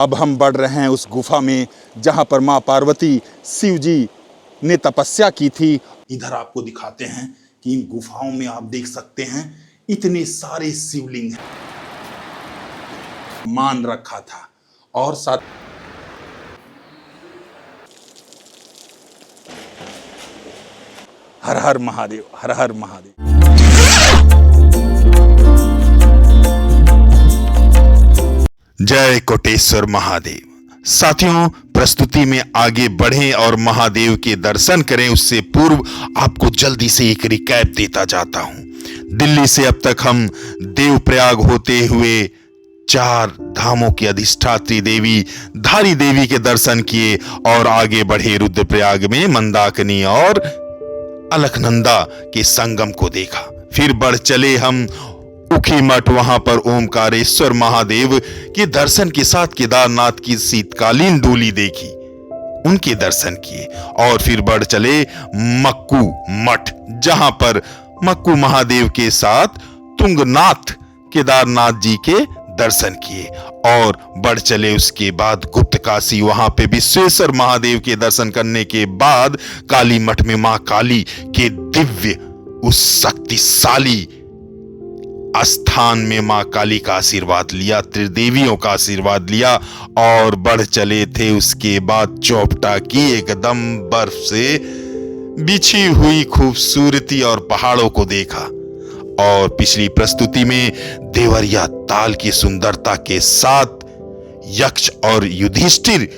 अब हम बढ़ रहे हैं उस गुफा में जहां पर मां पार्वती शिव जी ने तपस्या की थी। इधर आपको दिखाते हैं कि इन गुफाओं में आप देख सकते हैं इतने सारे शिवलिंग हैं, मान रखा था। और साथ हर हर महादेव, हर हर महादेव। जय कोटेश्वर महादेव। साथियों, प्रस्तुति में आगे बढ़ें और महादेव के दर्शन करें उससे पूर्व आपको जल्दी से एक रिकैप देता जाता हूं। दिल्ली से अब तक हम देवप्रयाग होते हुए 4 धामों की अधिष्ठात्री देवी धारी देवी के दर्शन किए और आगे बढ़े रुद्रप्रयाग में मंदाकिनी और अलकनंदा के संगम को देखा। फिर बढ़ चले हम उखी मठ, वहां पर ओमकारेश्वर महादेव के दर्शन के साथ केदारनाथ की शीतकालीन डोली देखी, उनके दर्शन किए। और फिर बढ़ चले मक्कू मठ, जहां पर मक्कू महादेव के साथ तुंगनाथ केदारनाथ जी के दर्शन किए। और बढ़ चले उसके बाद गुप्त काशी, वहां पे विश्वेश्वर महादेव के दर्शन करने के बाद काली मठ में मां काली के दिव्य उस शक्तिशाली स्थान में मां काली का आशीर्वाद लिया, त्रिदेवियों का आशीर्वाद लिया। और बढ़ चले थे उसके बाद चौपटा की एकदम बर्फ से बिछी हुई खूबसूरती और पहाड़ों को देखा। और पिछली प्रस्तुति में देवरिया ताल की सुंदरता के साथ यक्ष और युधिष्ठिर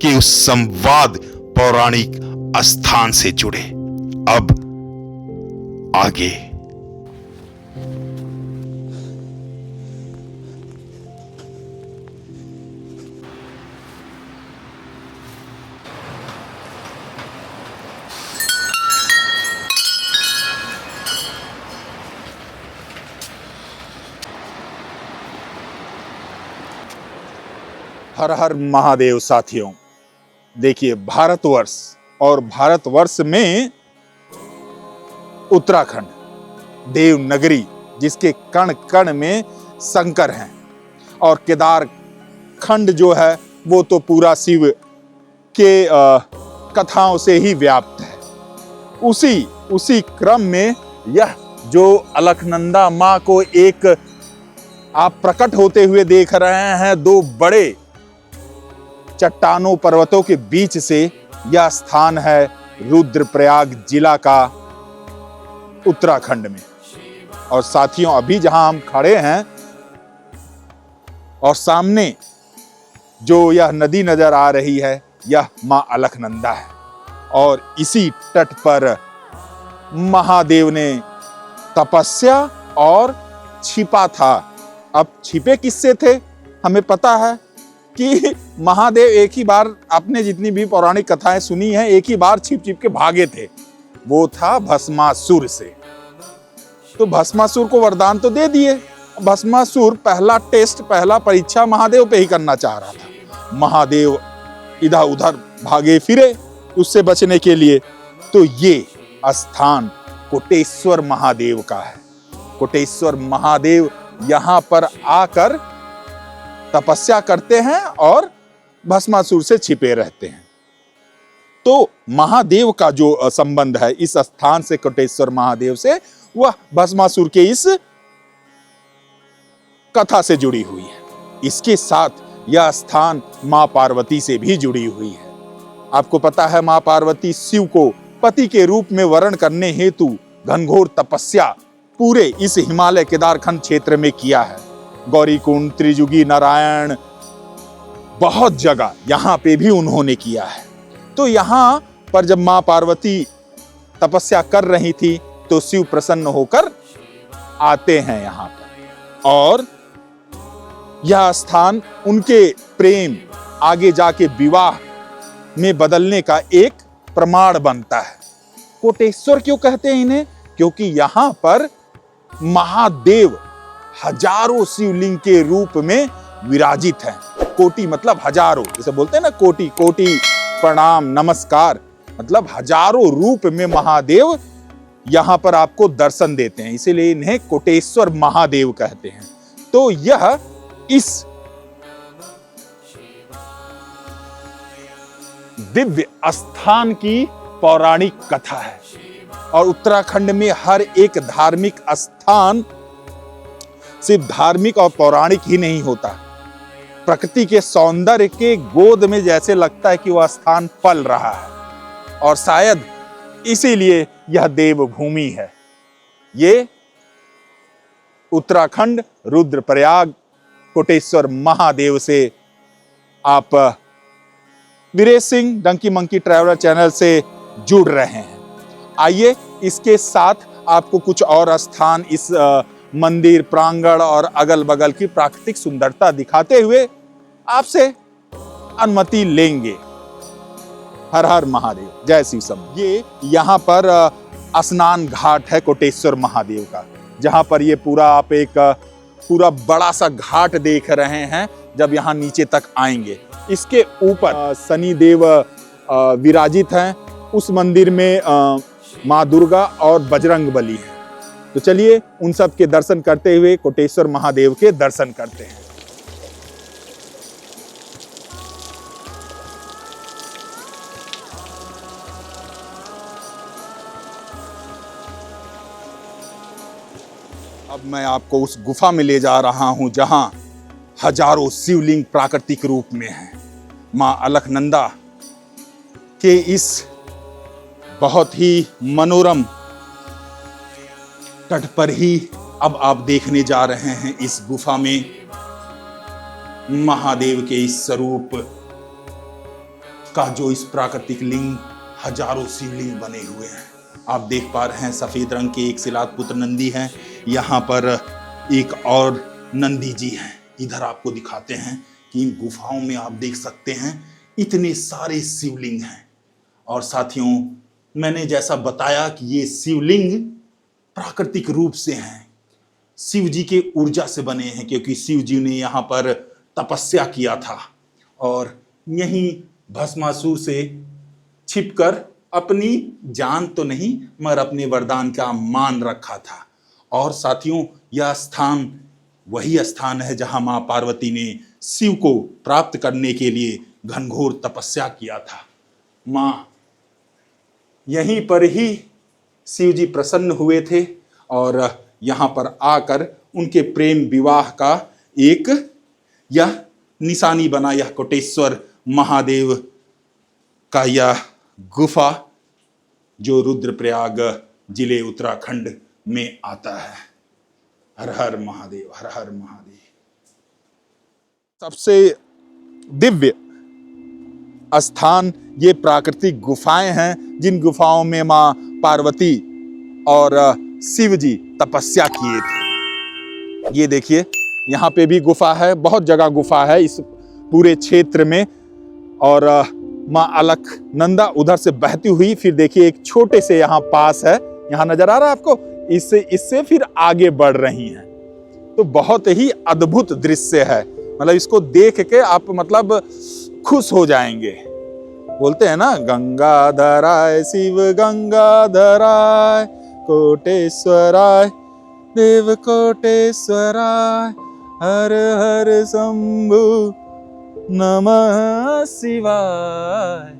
के उस संवाद पौराणिक स्थान से जुड़े। अब आगे हर हर महादेव। साथियों, देखिए, भारतवर्ष और भारतवर्ष में उत्तराखंड देव नगरी, जिसके कण कण में शंकर हैं, और केदार खंड जो है वो तो पूरा शिव के कथाओं से ही व्याप्त है। उसी क्रम में यह जो अलकनंदा मां को एक आप प्रकट होते हुए देख रहे हैं, 2 बड़े चट्टानों पर्वतों के बीच से, यह स्थान है रुद्रप्रयाग जिला का उत्तराखंड में। और साथियों, अभी जहां हम खड़े हैं और सामने जो यह नदी नजर आ रही है, यह मां अलकनंदा है। और इसी तट पर महादेव ने तपस्या और छिपा था। अब छिपे किससे थे? हमें पता है कि महादेव एक ही बार, आपने जितनी भी पौराणिक कथाएं सुनी हैं, एक ही बार छिप छिप के भागे थे, वो था भस्मासुर से। तो भस्मासुर को वरदान तो दे दिए। भस्मासुर पहला टेस्ट, पहला परीक्षा महादेव पे ही करना चाह रहा था। महादेव इधर उधर भागे फिरे उससे बचने के लिए। तो ये स्थान कोटेश्वर महादेव का है। कोटेश्वर महादेव यहां पर आकर तपस्या करते हैं और भस्मासुर से छिपे रहते हैं। तो महादेव का जो संबंध है इस स्थान से, कोटेश्वर महादेव से, वह भस्मासुर के इस कथा से जुड़ी हुई है। इसके साथ यह स्थान मां पार्वती से भी जुड़ी हुई है। आपको पता है, मां पार्वती शिव को पति के रूप में वर्ण करने हेतु घनघोर तपस्या पूरे इस हिमालय केदारखंड क्षेत्र में किया है। गौरीकुंड, त्रिजुगी, नारायण, बहुत जगह यहां पे भी उन्होंने किया है। तो यहां पर जब मां पार्वती तपस्या कर रही थी तो शिव प्रसन्न होकर आते हैं यहां पर। और यह स्थान उनके प्रेम आगे जाके विवाह में बदलने का एक प्रमाण बनता है। कोटेश्वर क्यों कहते हैं इन्हें? क्योंकि यहां पर महादेव हजारों शिवलिंग के रूप में विराजित हैं। कोटि मतलब हजारों, जैसे बोलते हैं ना, कोटि कोटि प्रणाम नमस्कार, मतलब हजारों रूप में महादेव यहां पर आपको दर्शन देते हैं, इसीलिए इन्हें कोटेश्वर महादेव कहते हैं। तो यह इस दिव्य स्थान की पौराणिक कथा है। और उत्तराखंड में हर एक धार्मिक स्थान सिर्फ धार्मिक और पौराणिक ही नहीं होता, प्रकृति के सौंदर्य के गोद में जैसे लगता है कि वह स्थान पल रहा है। और शायद इसीलिए यह देवभूमि है। ये उत्तराखंड रुद्रप्रयाग कोटेश्वर महादेव से आप Viresh Singh donkey monkey traveller channel से जुड़ रहे हैं। आइए इसके साथ आपको कुछ और स्थान, इस मंदिर प्रांगण और अगल बगल की प्राकृतिक सुंदरता दिखाते हुए आपसे अनुमति लेंगे। हर हर महादेव, जय श्री शंभू। ये यहाँ पर स्नान घाट है कोटेश्वर महादेव का, जहाँ पर ये पूरा आप एक पूरा बड़ा सा घाट देख रहे हैं। जब यहाँ नीचे तक आएंगे, इसके ऊपर शनि देव विराजित हैं। उस मंदिर में माँ दुर्गा और बजरंग बली है। तो चलिए उन सब के दर्शन करते हुए कोटेश्वर महादेव के दर्शन करते हैं। अब मैं आपको उस गुफा में ले जा रहा हूं जहां हजारों शिवलिंग प्राकृतिक रूप में हैं। मां अलकनंदा के इस बहुत ही मनोरम तट पर ही अब आप देखने जा रहे हैं। इस गुफा में महादेव के इस स्वरूप का जो इस प्राकृतिक लिंग, हजारों शिवलिंग बने हुए हैं। आप देख पा रहे हैं सफेद रंग के एक शिलात पुत्र नंदी हैं। यहाँ पर एक और नंदी जी हैं। इधर आपको दिखाते हैं कि इन गुफाओं में आप देख सकते हैं इतने सारे शिवलिंग हैं। और साथियों, मैंने जैसा बताया कि ये शिवलिंग प्राकृतिक रूप से हैं, शिव जी के ऊर्जा से बने हैं, क्योंकि शिव जी ने यहाँ पर तपस्या किया था और यहीं भस्मासुर से छिपकर अपनी जान तो नहीं मगर अपने वरदान का मान रखा था। और साथियों, यह स्थान वही स्थान है जहां मां पार्वती ने शिव को प्राप्त करने के लिए घनघोर तपस्या किया था। मां यहीं पर ही शिव जी प्रसन्न हुए थे और यहाँ पर आकर उनके प्रेम विवाह का एक यह निशानी बना। यह कोटेश्वर महादेव का यह गुफा जो रुद्रप्रयाग जिले उत्तराखंड में आता है। हर हर महादेव, हर हर महादेव। सबसे दिव्य स्थान ये प्राकृतिक गुफाएं हैं, जिन गुफाओं में मां पार्वती और शिव जी तपस्या किए थे। ये देखिए, यहाँ पे भी गुफा है, बहुत जगह गुफा है इस पूरे क्षेत्र में। और मां अलकनंदा उधर से बहती हुई, फिर देखिए एक छोटे से यहाँ पास है, यहाँ नजर आ रहा है आपको, इससे फिर आगे बढ़ रही हैं। तो बहुत ही अद्भुत दृश्य है। मतलब इसको देख के आप मतलब खुश हो जाएंगे। बोलते हैं ना, गंगाधराय शिव गंगाधराय कोटेश्वराय देव कोटेश्वराय हर हर शंभु नमः शिवाय।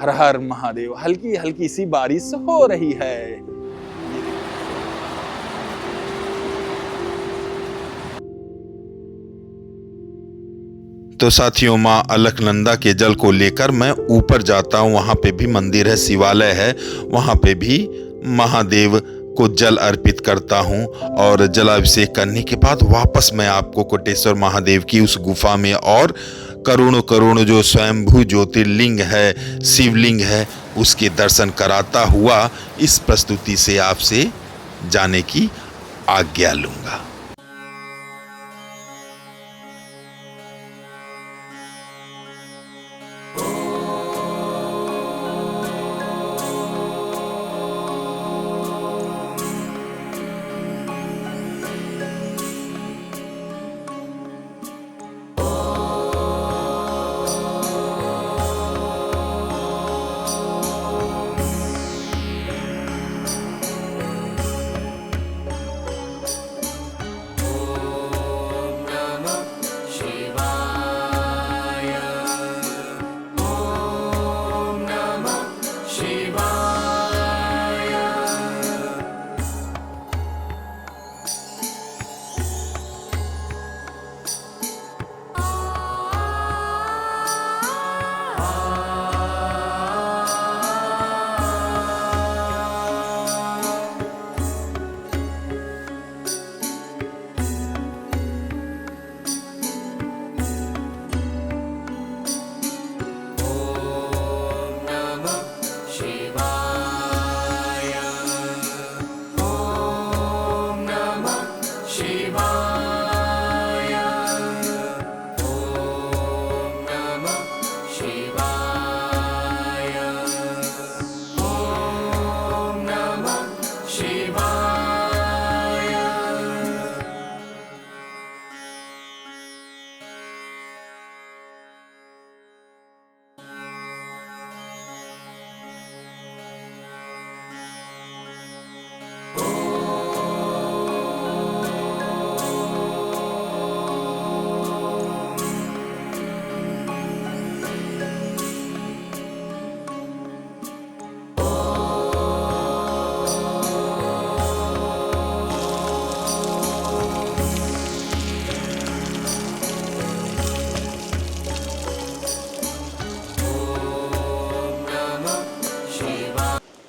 हर हर महादेव। हल्की हल्की सी बारिश हो रही है। तो साथियों, माँ अलकनंदा के जल को लेकर मैं ऊपर जाता हूँ। वहाँ पे भी मंदिर है, शिवालय है, वहाँ पे भी महादेव को जल अर्पित करता हूँ। और जलाभिषेक करने के बाद वापस मैं आपको कोटेश्वर महादेव की उस गुफा में और करोड़ों करोड़ों जो स्वयंभू ज्योतिर्लिंग है, शिवलिंग है, उसके दर्शन कराता हुआ इस प्रस्तुति से आपसे जाने की आज्ञा लूँगा।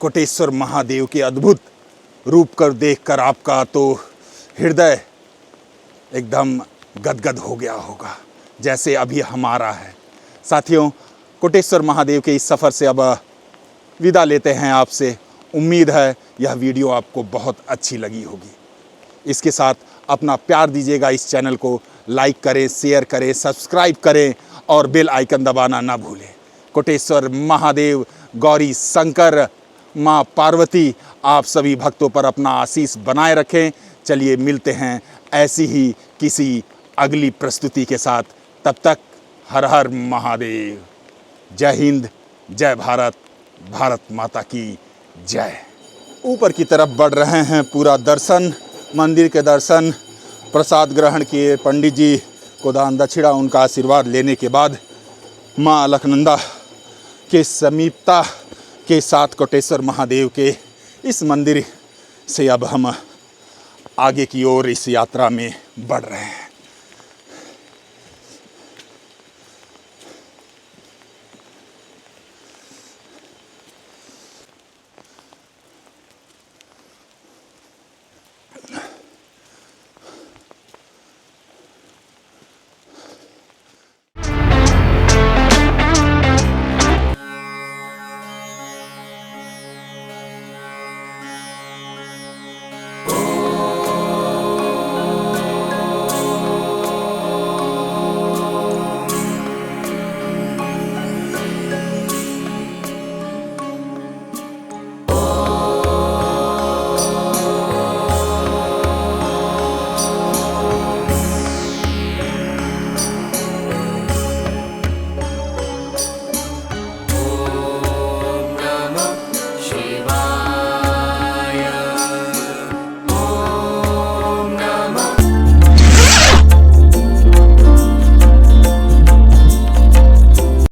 कोटेश्वर महादेव के अद्भुत रूप कर देखकर आपका तो हृदय एकदम गदगद हो गया होगा, जैसे अभी हमारा है। साथियों, कोटेश्वर महादेव के इस सफ़र से अब विदा लेते हैं आपसे। उम्मीद है यह वीडियो आपको बहुत अच्छी लगी होगी। इसके साथ अपना प्यार दीजिएगा, इस चैनल को लाइक करें, शेयर करें, सब्सक्राइब करें और बेल आइकन दबाना ना भूलें। कोटेश्वर महादेव, गौरी शंकर, माँ पार्वती आप सभी भक्तों पर अपना आशीष बनाए रखें। चलिए मिलते हैं ऐसी ही किसी अगली प्रस्तुति के साथ। तब तक हर हर महादेव। जय हिंद, जय भारत, भारत माता की जय। ऊपर की तरफ बढ़ रहे हैं, पूरा दर्शन, मंदिर के दर्शन, प्रसाद ग्रहण किए, पंडित जी को दान दक्षिणा, उनका आशीर्वाद लेने के बाद माँ अलकनंदा के समीपता के साथ कोटेश्वर महादेव के इस मंदिर से अब हम आगे की ओर इस यात्रा में बढ़ रहे हैं।